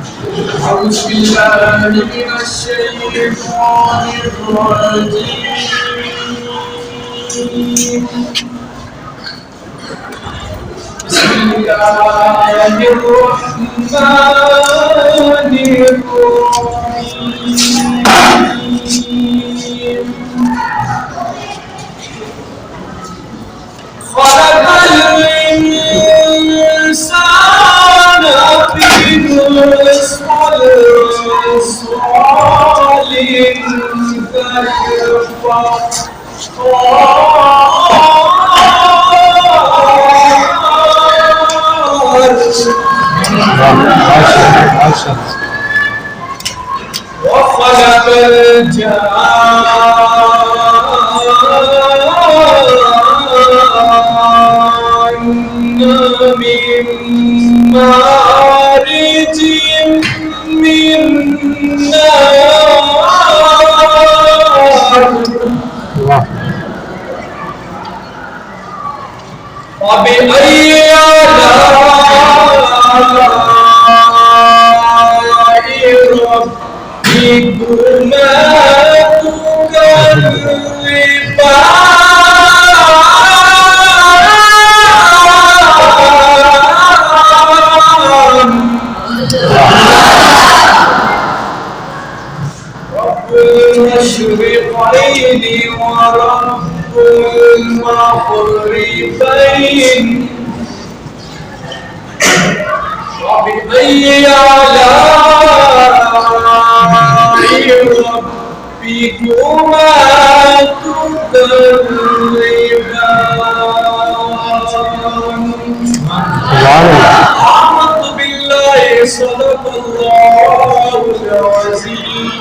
أعوذ بالله من الشيطان الرجيم. بسم الله الرحمن الرحيم. خلق الإنسان في صلصال كالفخار وخلق الجان من مارج من نار وبأي آلاء ربكما تكذبان رب المشرقين ورب المغربين وبأي آلاء ربكما تكذبان آمنت بالله صدق الله العظيم.